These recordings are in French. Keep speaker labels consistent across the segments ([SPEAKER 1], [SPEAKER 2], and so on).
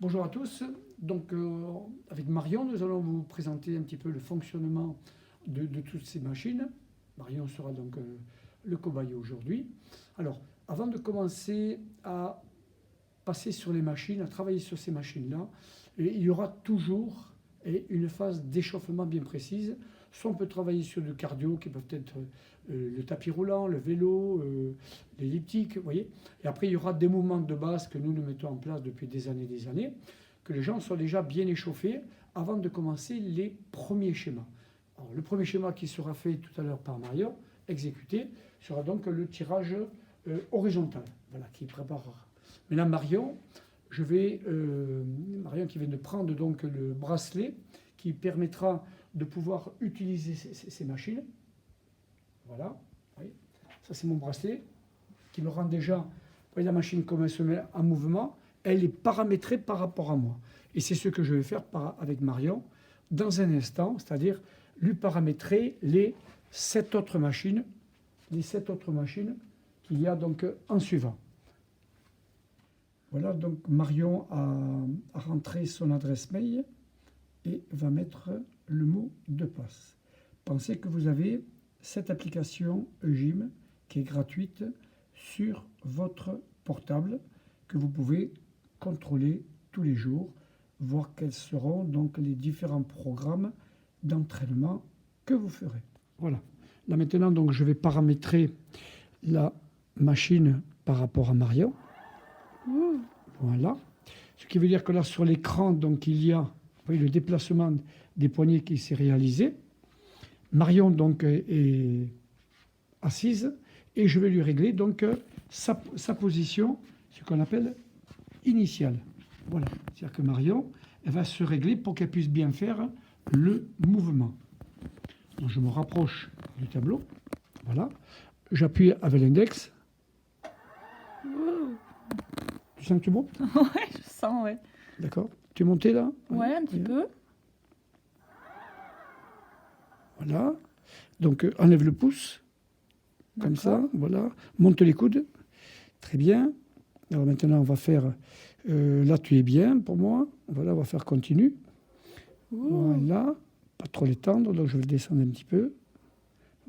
[SPEAKER 1] Bonjour à tous. Donc, avec Marion, nous allons vous présenter un petit peu le fonctionnement de toutes ces machines. Marion sera donc le cobaye aujourd'hui. Alors, avant de commencer à passer sur les machines, à travailler sur ces machines-là, il y aura toujours une phase d'échauffement bien précise. Soit on peut travailler sur du cardio, qui peuvent être le tapis roulant, le vélo, l'elliptique, vous voyez. Et après, il y aura des mouvements de base que nous mettons en place depuis des années, que les gens soient déjà bien échauffés avant de commencer les premiers schémas. Alors, le premier schéma qui sera fait tout à l'heure par Marion, exécuté, sera donc le tirage horizontal, voilà, qui préparera. Maintenant, Marion qui vient de prendre donc le bracelet qui permettra de pouvoir utiliser ces machines. Voilà, oui. Ça c'est mon bracelet qui me rend déjà, vous voyez la machine comme elle se met en mouvement, elle est paramétrée par rapport à moi. Et c'est ce que je vais faire avec Marion dans un instant, c'est-à-dire lui paramétrer les 7 autres machines qu'il y a donc en suivant. Voilà, donc Marion a rentré son adresse mail et va mettre le mot de passe. Pensez que vous avez cette application Eugym qui est gratuite sur votre portable que vous pouvez contrôler tous les jours, voir quels seront donc les différents programmes d'entraînement que vous ferez. Voilà. Là maintenant, donc, je vais paramétrer la machine par rapport à Marion. Voilà. Ce qui veut dire que là, sur l'écran, donc, il y a le déplacement des poignets qui s'est réalisé. Marion donc est assise et je vais lui régler donc sa position, ce qu'on appelle initiale. Voilà. C'est-à-dire que Marion, elle va se régler pour qu'elle puisse bien faire le mouvement. Donc, je me rapproche du tableau. Voilà. J'appuie avec l'index. Tu sens que tu montes?
[SPEAKER 2] Ouais, je sens, ouais.
[SPEAKER 1] D'accord. Tu es monté là?
[SPEAKER 2] Ouais, un petit peu.
[SPEAKER 1] Voilà. Donc, enlève le pouce. Comme ça, voilà. Monte les coudes. Très bien. Alors maintenant, on va faire... là, tu es bien pour moi. Voilà, on va faire continue. Voilà. Pas trop l'étendre, donc je vais le descendre un petit peu.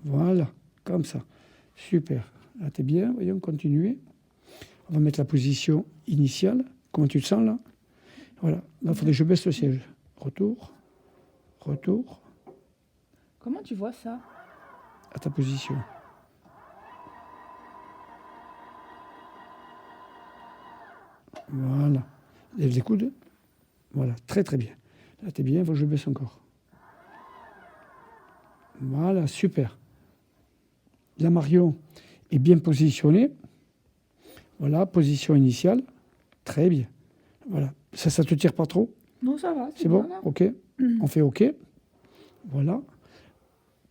[SPEAKER 1] Voilà, comme ça. Super. Là, tu es bien. Voyons, continuer. On va mettre la position initiale. Comment tu te sens là? Voilà. Là, il faudrait que je baisse le siège. Retour. Retour.
[SPEAKER 2] Comment tu vois ça?
[SPEAKER 1] À ta position. Voilà. Lève les coudes. Voilà, très très bien. Là, t'es bien, il faut que je baisse encore. Voilà, super. La Marion est bien positionnée. Voilà, position initiale. Très bien. Voilà. Ça te tire pas trop?
[SPEAKER 2] Non, ça va.
[SPEAKER 1] C'est bon?
[SPEAKER 2] Là.
[SPEAKER 1] OK. On fait OK. Voilà.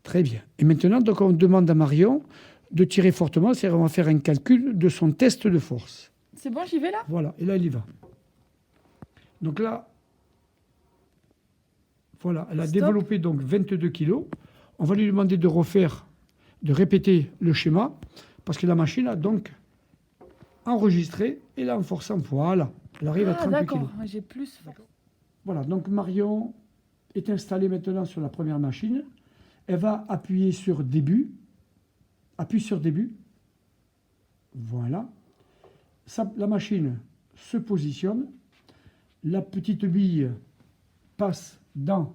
[SPEAKER 1] Très bien. Et maintenant, donc, on demande à Marion de tirer fortement. C'est-à-dire qu'on va faire un calcul de son test de force.
[SPEAKER 2] C'est bon, j'y vais là?
[SPEAKER 1] Voilà. Et là, elle y va. Donc là, voilà, elle a développé donc 22 kilos. On va lui demander de répéter le schéma, parce que la machine a donc enregistré et là en forçant, voilà, elle arrive à 38 kilos.
[SPEAKER 2] D'accord, j'ai plus.
[SPEAKER 1] Voilà, donc Marion est installée maintenant sur la première machine. Elle va appuyer sur début. Appuie sur début. Voilà. La machine se positionne. La petite bille passe dans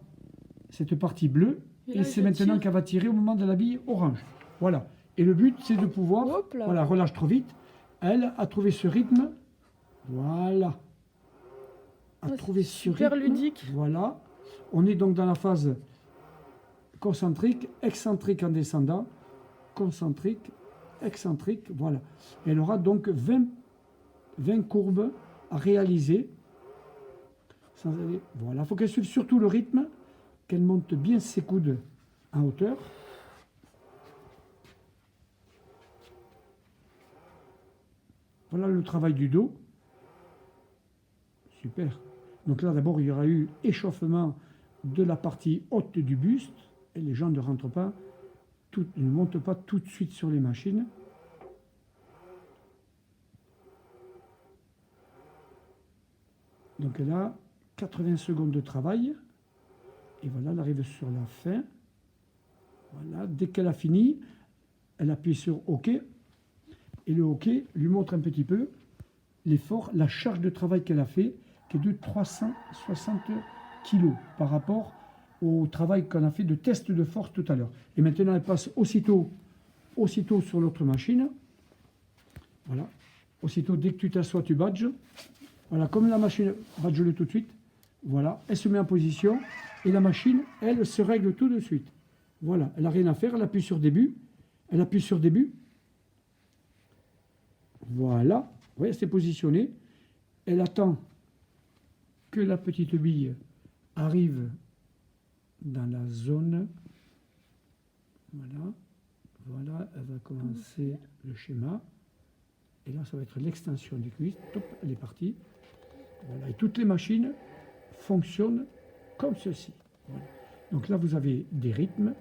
[SPEAKER 1] cette partie bleue. Et c'est maintenant qu'elle va tirer au moment de la bille orange. Voilà. Et le but, c'est de pouvoir... Voilà, relâche trop vite. Elle a trouvé ce rythme. Voilà. A trouvé ce rythme.
[SPEAKER 2] Super ludique.
[SPEAKER 1] Voilà. On est donc dans la phase concentrique, excentrique en descendant. Concentrique, excentrique. Voilà. Et elle aura donc 20 courbes à réaliser. Voilà. Il faut qu'elle suive surtout le rythme, qu'elle monte bien ses coudes en hauteur. Voilà le travail du dos. Super. Donc là, d'abord, il y aura eu échauffement de la partie haute du buste. Et les gens ne rentrent pas, ne montent pas tout de suite sur les machines. Donc elle a 80 secondes de travail. Et voilà, elle arrive sur la fin. Voilà, dès qu'elle a fini, elle appuie sur OK. Et le OK lui montre un petit peu l'effort, la charge de travail qu'elle a fait, qui est de 360 kg par rapport au travail qu'on a fait de test de force tout à l'heure. Et maintenant, elle passe aussitôt sur l'autre machine. Voilà. Aussitôt, dès que tu t'assois, tu badges. Voilà, comme la machine, badge-le tout de suite. Voilà, elle se met en position et la machine, elle, se règle tout de suite. Voilà, elle n'a rien à faire, elle appuie sur début. Elle appuie sur début. Voilà, vous voyez, elle s'est positionnée. Elle attend que la petite bille arrive dans la zone. Voilà, voilà, elle va commencer le schéma. Et là, ça va être l'extension des cuisses. Top, elle est partie. Voilà, et toutes les machines fonctionnent comme ceci. Voilà. Donc là, vous avez des rythmes.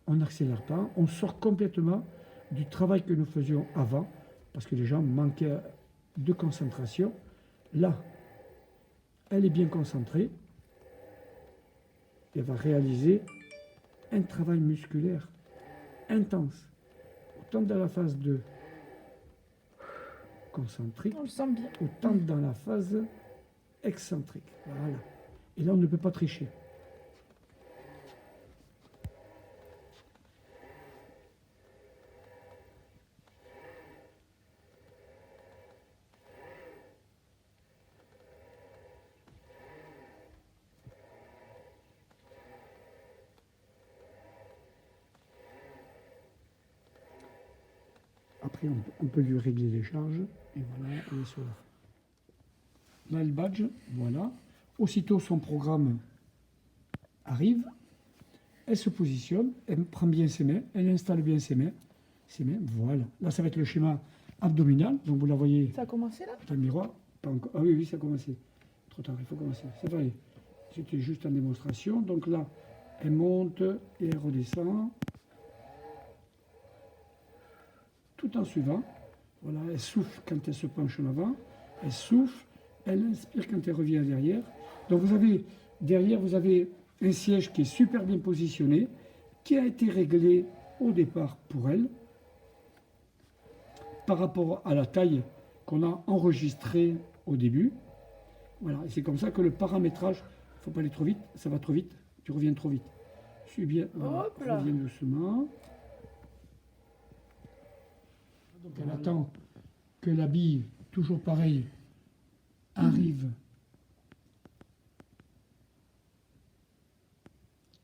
[SPEAKER 1] On n'accélère pas. On sort complètement du travail que nous faisions avant, parce que les gens manquaient de concentration. Là, elle est bien concentrée. Elle va réaliser un travail musculaire intense. Autant dans la phase de concentrique,
[SPEAKER 2] On le sent bien.
[SPEAKER 1] autant dans la phase excentrique. Voilà. Et là, on ne peut pas tricher. Après, on peut lui régler les charges. Et voilà, elle est sur la fin. Là, le badge, voilà. Aussitôt, son programme arrive. Elle se positionne, elle prend bien ses mains, elle installe bien ses mains. Voilà. Là, ça va être le schéma abdominal. Donc, vous la voyez
[SPEAKER 2] Ça a commencé là?
[SPEAKER 1] dans le miroir. Pas encore. Ah oui, oui, ça a commencé. Trop tard, il faut commencer. C'est vrai. C'était juste en démonstration. Donc là, elle monte et elle redescend. Tout en suivant. Voilà, elle souffle quand elle se penche en avant. Elle souffle. Elle inspire quand elle revient derrière. Donc vous avez, derrière, vous avez un siège qui est super bien positionné, qui a été réglé au départ pour elle, par rapport à la taille qu'on a enregistrée au début. Voilà, et c'est comme ça que le paramétrage, il ne faut pas aller trop vite, ça va trop vite, tu reviens trop vite. Suis bien, voilà,
[SPEAKER 2] Hop là.
[SPEAKER 1] reviens doucement. Donc elle attend que la bille, toujours pareil, arrive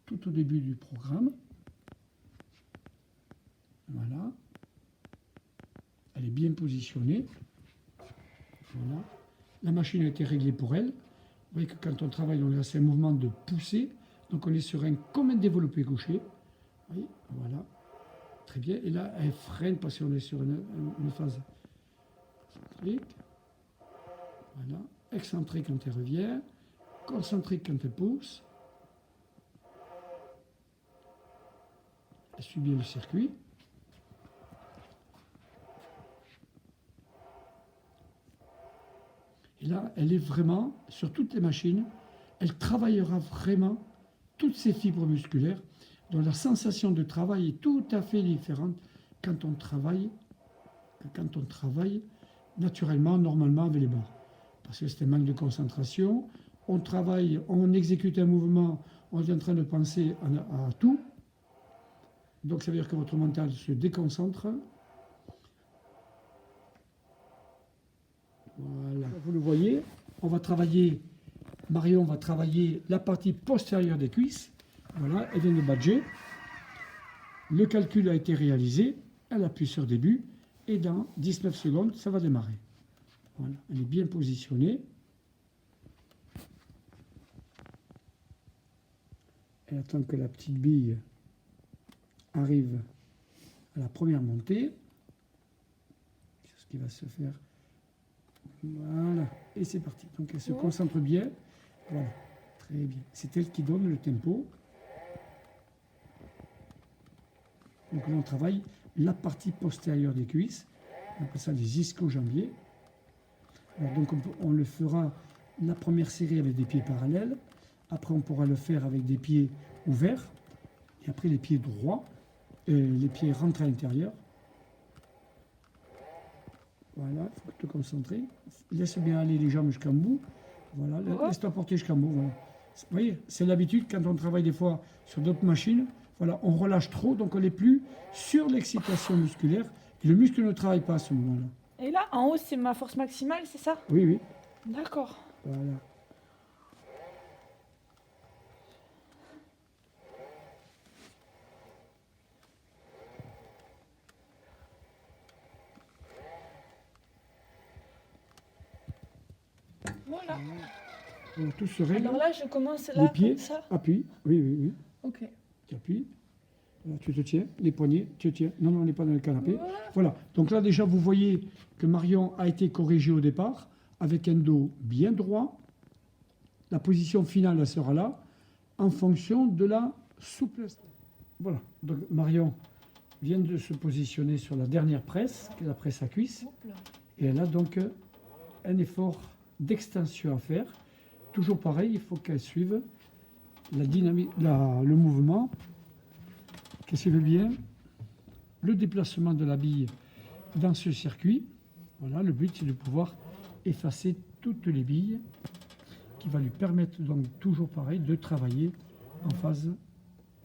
[SPEAKER 1] tout au début du programme. Voilà. Elle est bien positionnée. Voilà. La machine a été réglée pour elle. Vous voyez que quand on travaille, on a un mouvement de poussée. Donc on est sur un comme un développé couché. Oui, voilà. Très bien. Et là, elle freine parce qu'on est sur une phase excentrique. Voilà. Excentrique quand elle revient. Concentrique quand elle pousse. Elle suit bien le circuit. Et là, elle est vraiment, sur toutes les machines, elle travaillera vraiment toutes ses fibres musculaires, dont la sensation de travail est tout à fait différente quand on travaille naturellement, normalement avec les barres. Parce que c'est un manque de concentration. On travaille, on exécute un mouvement, on est en train de penser à tout. Donc ça veut dire que votre mental se déconcentre. Voilà, vous le voyez, on va travailler, Marion va travailler la partie postérieure des cuisses. Voilà, elle vient de badger. Le calcul a été réalisé, elle appuie sur début et dans 19 secondes, ça va démarrer. Voilà, elle est bien positionnée. Elle attend que la petite bille arrive à la première montée. C'est ce qui va se faire. Voilà, et c'est parti. Donc elle se concentre bien. Voilà, très bien. C'est elle qui donne le tempo. Donc là, on travaille la partie postérieure des cuisses. On appelle ça les ischio-jambiers. Alors donc on le fera la première série avec des pieds parallèles. Après, on pourra le faire avec des pieds ouverts. Et après, les pieds droits. Les pieds rentrés à l'intérieur. Voilà, il faut te concentrer. Laisse bien aller les jambes jusqu'en bout. Voilà, laisse-toi porter jusqu'en bout. Voilà. Vous voyez, c'est l'habitude quand on travaille des fois sur d'autres machines. Voilà, on relâche trop, donc on n'est plus sur l'excitation musculaire. Et le muscle ne travaille pas à ce moment-là.
[SPEAKER 2] Et là, en haut, c'est ma force maximale, c'est ça?
[SPEAKER 1] Oui, oui.
[SPEAKER 2] D'accord.
[SPEAKER 1] Voilà.
[SPEAKER 2] Voilà.
[SPEAKER 1] Voilà, tout se règle.
[SPEAKER 2] Alors là, je commence
[SPEAKER 1] Les
[SPEAKER 2] là,
[SPEAKER 1] pieds,
[SPEAKER 2] comme ça.
[SPEAKER 1] appuie. Oui, oui, oui.
[SPEAKER 2] Ok.
[SPEAKER 1] Tu appuies. Voilà, tu te tiens. Les poignets, tu te tiens. Non, non, on n'est pas dans le canapé.
[SPEAKER 2] Voilà.
[SPEAKER 1] Voilà. Donc là, déjà, vous voyez que Marion a été corrigée au départ avec un dos bien droit. La position finale, elle sera là, en fonction de la souplesse. Voilà. Donc Marion vient de se positionner sur la dernière presse, qui est la presse à cuisse.
[SPEAKER 2] Hop là.
[SPEAKER 1] Et elle a donc un effort d'extension à faire. Toujours pareil, il faut qu'elle suive la dynamique, le mouvement, qu'elle suive bien le déplacement de la bille dans ce circuit. Voilà, le but c'est de pouvoir effacer toutes les billes qui va lui permettre donc toujours pareil de travailler en phase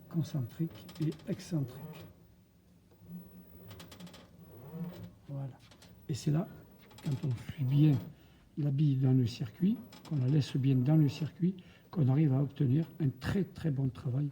[SPEAKER 1] concentrique et excentrique. Voilà. Et c'est là, quand on suit bien la bille dans le circuit, qu'on la laisse bien dans le circuit, qu'on arrive à obtenir un très très bon travail.